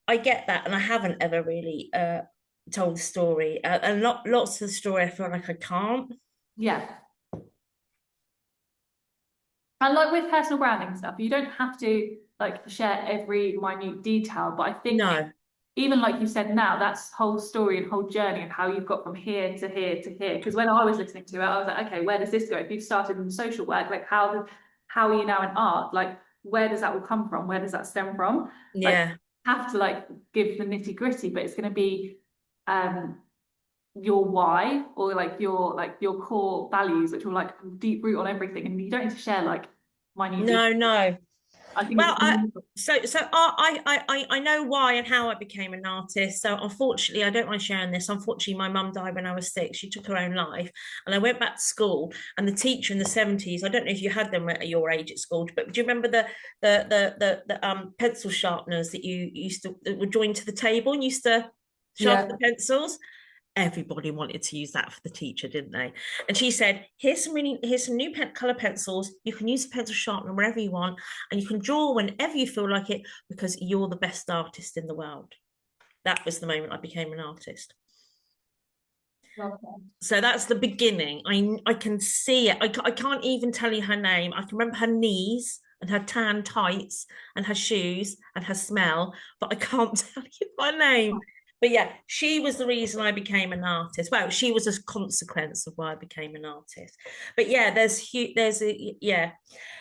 I get that, and I haven't ever really told the story, and lots of the story I feel like I can't. Yeah. And like with personal branding stuff, you don't have to like share every minute detail, but I think No, even like you said now, that's whole story and whole journey and how you've got from here to here to here. Because when I was listening to it, I was like, okay, where does this go? If you've started in social work, like how are you now in art? Like where does that all come from? Where does that stem from? Like yeah, have to like give the nitty gritty, but it's going to be um your why or like your core values, which will like deep root on everything, and you don't need to share like minute details. no. I think Well, it's I know why and how I became an artist. So unfortunately, I don't mind sharing this. Unfortunately, my mum died when I was 6. She took her own life, and I went back to school. And the teacher in the 70s, I don't know if you had them at your age at school, but do you remember the pencil sharpeners that you used to that were joined to the table and used to sharpen yeah. the pencils? Everybody wanted to use that for the teacher, didn't they? And she said, here's some new color pencils. You can use the pencil sharpener wherever you want, and you can draw whenever you feel like it, because you're the best artist in the world. That was the moment I became an artist. Okay. So that's the beginning. I can see it. I can't even tell you her name. I can remember her knees and her tan tights and her shoes and her smell, but I can't tell you her name. But yeah, she was the reason I became an artist. Well, she was a consequence of why I became an artist. But yeah, there's a yeah.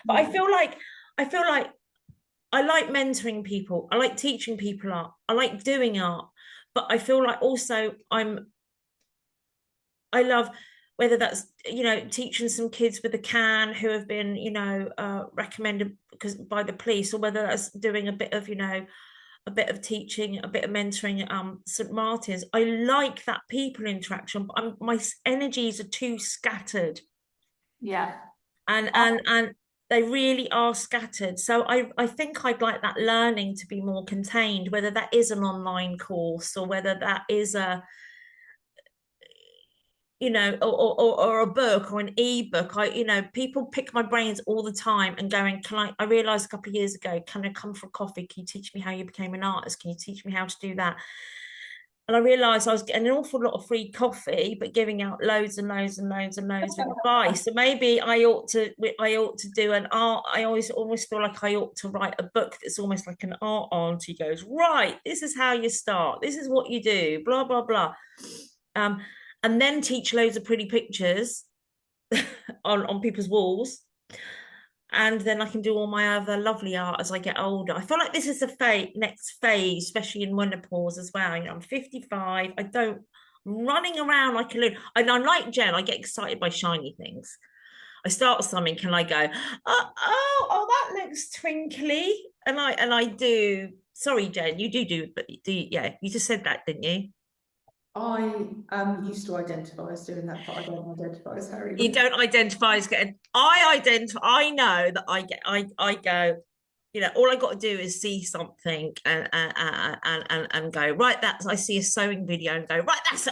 But Yeah. I feel like I like mentoring people. I like teaching people art. I like doing art. But I feel like also I love, whether that's, teaching some kids with a can who have been, recommended because by the police, or whether that's doing a bit of, a bit of teaching, a bit of mentoring St. Martin's. I like that people interaction, but my energies are too scattered, Yeah. and they really are scattered. So I think I'd like that learning to be more contained, whether that is an online course or whether that is a, or a book or an ebook. People pick my brains all the time and going, I realized a couple of years ago, can I come for a coffee? Can you teach me how you became an artist? Can you teach me how to do that? And I realized I was getting an awful lot of free coffee, but giving out loads and loads and loads and loads of advice. So maybe I ought to do an art. I almost feel like I ought to write a book that's almost like an art auntie goes, right, this is how you start. This is what you do, blah, blah, blah. Um, and then teach loads of pretty pictures on people's walls. And then I can do all my other lovely art as I get older. I feel like this is the next phase, especially in menopause as well. I'm 55. I'm running around like a loon. And I'm like Jen, I get excited by shiny things. I start something and I go, that looks twinkly. And I do. Sorry, Jen, you do, but yeah, you just said that, didn't you? I used to identify as doing that, but I don't identify as Harry. You don't identify as getting. I know that I go, all I got to do is see something and go, right, that's, I see a sewing video and go, right, that's